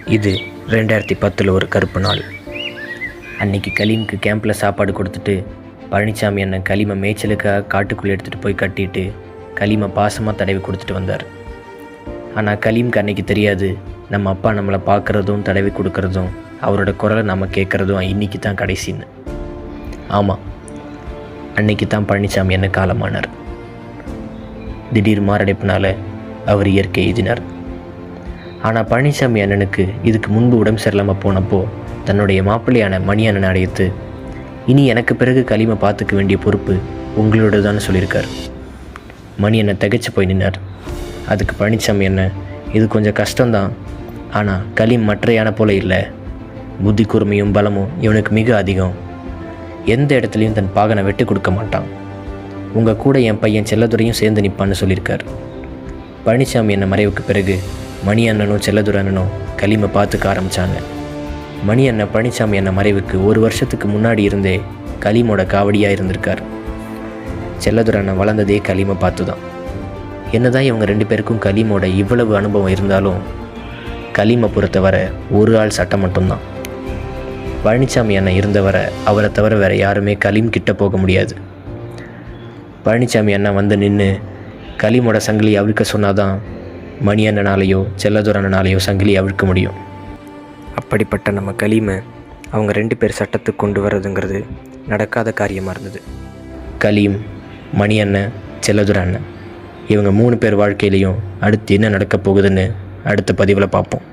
இது 2010 ஒரு கருப்பு நாள். அன்னைக்கு கலீமுக்கு கேம்பில் சாப்பாடு கொடுத்துட்டு பழனிசாமி அண்ணன் கலீமை மேய்ச்சலுக்காக காட்டுக்குள்ளே எடுத்துகிட்டு போய் கட்டிட்டு கலீமை பாசமாக தடவி கொடுத்துட்டு வந்தார். ஆனால் கலீமுக்கு அன்னைக்கு தெரியாது, நம்ம அப்பா நம்மளை பார்க்குறதும் தடவி கொடுக்குறதும் அவரோட குரலை நம்ம கேட்குறதும் இன்றைக்கி தான் கடைசின்னு. ஆமாம், அன்னைக்கு தான் பழனிசாமி அண்ணன் காலமானார். திடீர் மாரடைப்பினால் அவர் இயற்கை எய்தினார். ஆனால் பழனிசாமி அண்ணனுக்கு இதுக்கு முன்பு உடம்பு சரியில்லாமல் போனப்போ தன்னுடைய மாப்பிள்ளையான மணி அண்ணனை அடைத்து, இனி எனக்கு பிறகு கலீமை பார்த்துக்க வேண்டிய பொறுப்பு உங்களோட தான் சொல்லியிருக்கார். மணி அண்ணன் திகைச்சு போய் நின்னார். அதுக்கு பழனிசாமி அண்ணன், இது கொஞ்சம் கஷ்டம்தான், ஆனால் கலீம் மற்ற யானை போல இல்லை. புத்தி கூர்மையும் பலமும் இவனுக்கு மிக அதிகம். எந்த இடத்துலையும் தன் பாகனை விட்டு கொடுக்க மாட்டான். உங்கள் கூட என் பையன் செல்லதுரையும் சேர்ந்து நிற்பான்னு சொல்லியிருக்கார். பழனிசாமி அண்ணன் மறைவுக்கு பிறகு மணி அண்ணனும் செல்லதுரை அண்ணனும் கலீமை பார்த்துக்க ஆரம்பித்தாங்க. மணி அண்ணன் பழனிசாமி அண்ணன் மறைவுக்கு 1 வருஷத்துக்கு முன்னாடி இருந்தே கலீமோட காவடியாக இருந்திருக்கார். செல்லதுரை அண்ணன் வளர்ந்ததே கலீமை பார்த்து தான். என்னதான் இவங்க 2 பேருக்கும் கலீமோட இவ்வளவு அனுபவம் இருந்தாலும் கலீமை பொறுத்தவரை ஒரு ஆள் சட்டம் மட்டும்தான். பழனிசாமி அண்ணன் இருந்தவரை அவரை தவிர வேறு யாருமே கலீம் கிட்ட போக முடியாது. பழனிசாமி அண்ணன் வந்து நின்று கலீமோட சங்கிலி அவிழ்க்க சொன்னாதான் மணி அண்ணனாலேயோ செல்லதுரை அண்ணனாலேயோ சங்கிலி அவிழ்க்க முடியும். அப்படிப்பட்ட நம்ம கலீமை அவங்க 2 பேர் சட்டத்துக்கு கொண்டு வர்றதுங்கிறது நடக்காத காரியமாக இருந்தது. கலீம், மணி அண்ணன், செல்லதுரை அண்ணன், இவங்க 3 பேர் வாழ்க்கையிலையும் அடுத்து என்ன நடக்கப் போகுதுன்னு அடுத்த பதிவில் பார்ப்போம்.